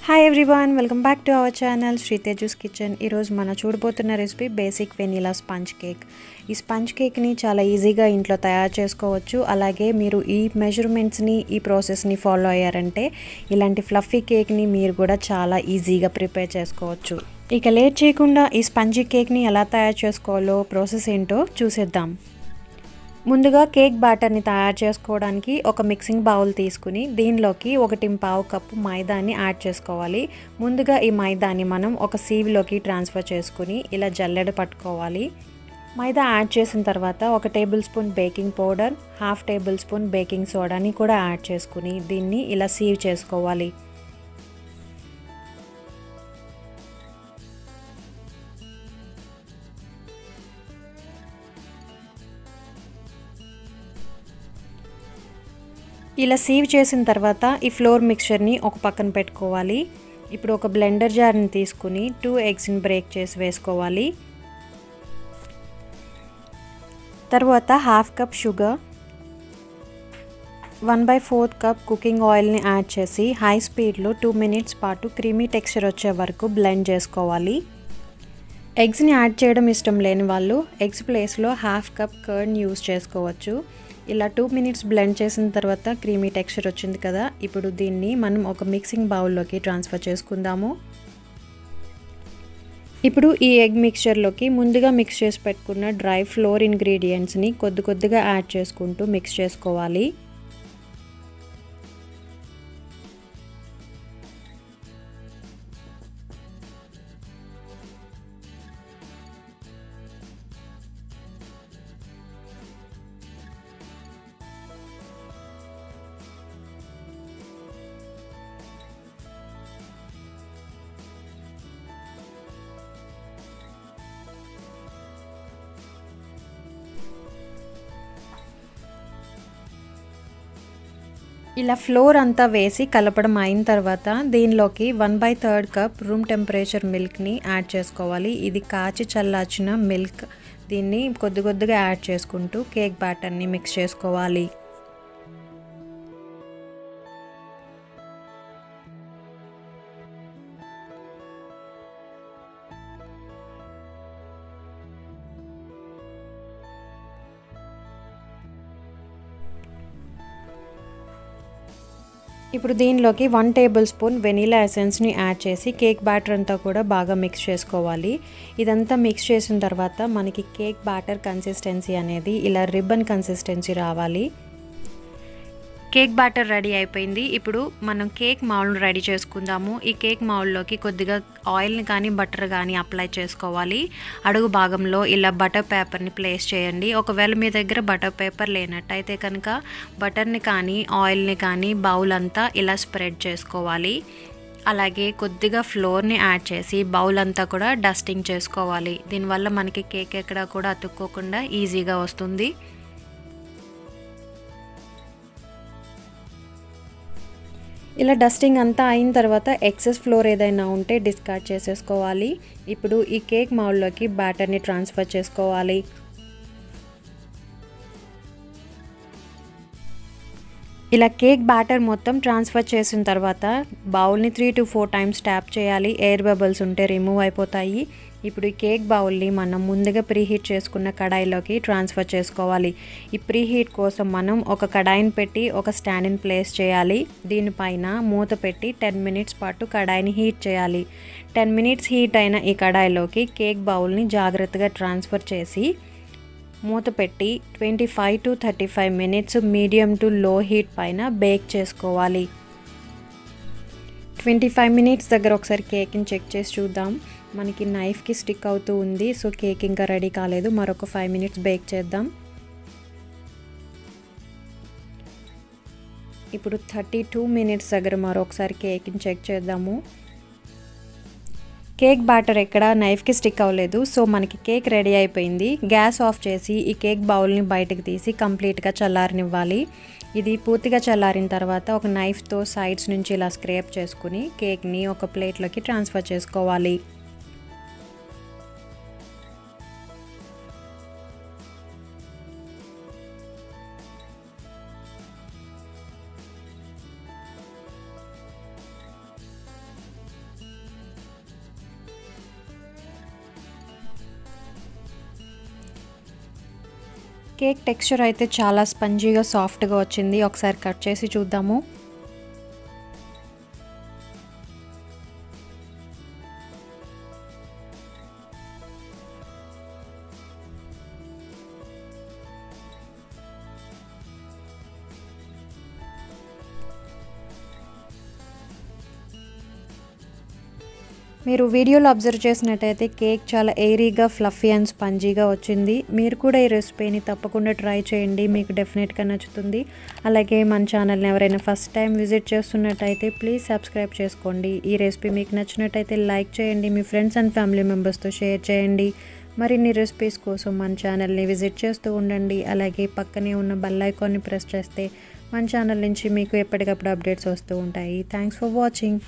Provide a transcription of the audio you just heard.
Hi everyone, welcome back to our channel Sriteju's kitchen. ఈరోజు మన చూడబోతున్న recipe basic vanilla sponge cake. ఈ sponge కేక్ని చాలా ఈజీగా ఇంట్లో తయారు చేసుకోవచ్చు. అలాగే మీరు ఈ మెజర్మెంట్స్ని, ఈ ప్రాసెస్ని ఫాలో అయ్యారంటే ఇలాంటి ఫ్లఫీ కేక్ని మీరు కూడా చాలా ఈజీగా ప్రిపేర్ చేసుకోవచ్చు. ఇక లేట్ చేయకుండా ఈ స్పంజీ కేక్ని ఎలా తయారు చేసుకోవాలో, ప్రాసెస్ ఏంటో చూసేద్దాం. ముందుగా కేక్ బ్యాటర్ని తయారు చేసుకోవడానికి ఒక మిక్సింగ్ బౌల్ తీసుకుని దీనిలోకి 1.5 కప్పు మైదాని యాడ్ చేసుకోవాలి. ముందుగా ఈ మైదాని మనం ఒక సీవ్లోకి ట్రాన్స్ఫర్ చేసుకుని ఇలా జల్లెడ పట్టుకోవాలి. మైదా యాడ్ చేసిన తర్వాత 1 tablespoon baking powder, 1/2 tablespoon baking సోడాని కూడా యాడ్ చేసుకుని దీన్ని ఇలా సీవ్ చేసుకోవాలి. ఇలా సీవ్ చేసిన తర్వాత ఈ ఫ్లోర్ మిక్చర్ని ఒక పక్కన పెట్టుకోవాలి. ఇప్పుడు ఒక బ్లెండర్ జార్ని తీసుకుని 2 ఎగ్స్ని బ్రేక్ చేసి వేసుకోవాలి. తర్వాత 1/2 కప్ షుగర్, 1/4 కప్ కుకింగ్ ఆయిల్ని యాడ్ చేసి హై స్పీడ్లో 2 మినిట్స్ పాటు క్రీమీ టెక్స్చర్ వచ్చే వరకు బ్లెండ్ చేసుకోవాలి. ఎగ్స్ని యాడ్ చేయడం ఇష్టం లేని వాళ్ళు ఎగ్స్ ప్లేస్లో 1/2 కప్ కర్డ్ని యూజ్ చేసుకోవచ్చు. ఇలా 2 మినిట్స్ బ్లెండ్ చేసిన తర్వాత క్రీమీ టెక్స్చర్ వచ్చింది కదా. ఇప్పుడు దీన్ని మనం ఒక మిక్సింగ్ బౌల్లోకి ట్రాన్స్ఫర్ చేసుకుందాము. ఇప్పుడు ఈ ఎగ్ మిక్చర్లోకి ముందుగా మిక్స్ చేసి పెట్టుకున్న డ్రై ఫ్లోర్ ఇంగ్రీడియంట్స్ని కొద్దిగా యాడ్ చేసుకుంటూ మిక్స్ చేసుకోవాలి. ఇలా ఫ్లోర్ అంతా వేసి కలపడం అయిన తర్వాత దీనిలోకి 1/3 కప్ రూమ్ టెంపరేచర్ మిల్క్ని యాడ్ చేసుకోవాలి. ఇది కాచి చల్లార్చిన మిల్క్. దీన్ని కొద్దిగా యాడ్ చేసుకుంటూ కేక్ బ్యాటర్ని మిక్స్ చేసుకోవాలి. ఇప్పుడు దీనిలోకి 1 టేబుల్ స్పూన్ వెనీలా ఎసెన్స్ని యాడ్ చేసి కేక్ బ్యాటర్ అంతా కూడా బాగా మిక్స్ చేసుకోవాలి. ఇదంతా మిక్స్ చేసిన తర్వాత మనకి కేక్ బ్యాటర్ కన్సిస్టెన్సీ అనేది ఇలా రిబ్బన్ కన్సిస్టెన్సీ రావాలి. కేక్ బ్యాటర్ రెడీ అయిపోయింది. ఇప్పుడు మనం కేక్ మౌల్డ్ రెడీ చేసుకుందాము. ఈ కేక్ మౌల్డ్లోకి కొద్దిగా ఆయిల్ని కానీ బటర్ కానీ అప్లై చేసుకోవాలి. అడుగు భాగంలో ఇలా బటర్ పేపర్ని ప్లేస్ చేయండి. ఒకవేళ మీ దగ్గర బటర్ పేపర్ లేనట్టయితే కనుక బటర్ని కానీ ఆయిల్ని కానీ బౌల్ అంతా ఇలా స్ప్రెడ్ చేసుకోవాలి. అలాగే కొద్దిగా ఫ్లోర్ని యాడ్ చేసి బౌల్ అంతా కూడా డస్టింగ్ చేసుకోవాలి. దీనివల్ల మనకి కేక్ ఎక్కడ కూడా అతుక్కోకుండా ఈజీగా వస్తుంది. ఇలా డస్టింగ్ అంతా అయిన తర్వాత ఎక్సెస్ ఫ్లోర్ ఏదైనా ఉంటే డిస్కార్డ్ చేసేసుకోవాలి. ఇప్పుడు ఈ కేక్ మౌల్డ్లోకి బ్యాటర్ని ట్రాన్స్ఫర్ చేసుకోవాలి. ఇలా కేక్ బ్యాటర్ మొత్తం ట్రాన్స్ఫర్ చేసిన తర్వాత బౌల్ని 3 to 4 టైమ్స్ ట్యాప్ చేయాలి. ఎయిర్ బబుల్స్ ఉంటే రిమూవ్ అయిపోతాయి. ఇప్పుడు ఈ కేక్ బౌల్ని మనం ముందుగా ప్రీహీట్ చేసుకున్న కడాయిలోకి ట్రాన్స్ఫర్ చేసుకోవాలి. ఈ ప్రీహీట్ కోసం మనం ఒక కడాయిని పెట్టి ఒక స్టాండ్ని ప్లేస్ చేయాలి. దీనిపైన మూత పెట్టి 10 మినిట్స్ పాటు కడాయిని హీట్ చేయాలి. 10 మినిట్స్ హీట్ అయిన ఈ కడాయిలోకి కేక్ బౌల్ని జాగ్రత్తగా ట్రాన్స్ఫర్ చేసి మూత పెట్టి 25 to 35 మినిట్స్ మీడియం టు లో హీట్ పైన బేక్ చేసుకోవాలి. 25 మినిట్స్ దగ్గర ఒకసారి కేక్ని చెక్ చేసి చూద్దాం. మనకి నైఫ్కి స్టిక్ అవుతూ ఉంది. సో కేక్ ఇంకా రెడీ కాలేదు. మరొక 5 మినిట్స్ బేక్ చేద్దాం. ఇప్పుడు 32 మినిట్స్ దగ్గర మరొకసారి కేక్ని చెక్ చేద్దాము. కేక్ బ్యాటర్ ఎక్కడ నైఫ్కి స్టిక్ అవ్వలేదు. సో మనకి కేక్ రెడీ అయిపోయింది. గ్యాస్ ఆఫ్ చేసి ఈ కేక్ బౌల్ని బయటకు తీసి కంప్లీట్గా చల్లారనివ్వాలి. ఇది పూర్తిగా చల్లారిన తర్వాత ఒక నైఫ్తో సైడ్స్ నుంచి ఇలా స్క్రేప్ చేసుకుని కేక్ని ఒక ప్లేట్లోకి ట్రాన్స్ఫర్ చేసుకోవాలి. కేక్ టెక్స్చర్ అయితే చాలా స్పంజీగా సాఫ్ట్గా వచ్చింది. ఒకసారి కట్ చేసి చూద్దాము. మీరు వీడియోలో అబ్జర్వ్ చేసినట్టయితే కేక్ చాలా ఎయిరీగా, ఫ్లఫీ అండ్ స్పంజీగా వచ్చింది. మీరు కూడా ఈ రెసిపీని తప్పకుండా ట్రై చేయండి, మీకు డెఫినెట్గా నచ్చుతుంది. అలాగే మన ఛానల్ని ఎవరైనా ఫస్ట్ టైం విజిట్ చేస్తున్నట్టయితే ప్లీజ్ సబ్స్క్రైబ్ చేసుకోండి. ఈ రెసిపీ మీకు నచ్చినట్టయితే లైక్ చేయండి, మీ ఫ్రెండ్స్ అండ్ ఫ్యామిలీ మెంబర్స్తో షేర్ చేయండి. మరిన్ని రెసిపీస్ కోసం మన ఛానల్ని విజిట్ చేస్తూ ఉండండి. అలాగే పక్కనే ఉన్న బెల్ ఐకాన్ని ప్రెస్ చేస్తే మన ఛానల్ నుంచి మీకు ఎప్పటికప్పుడు అప్డేట్స్ వస్తూ ఉంటాయి. Thanks for watching.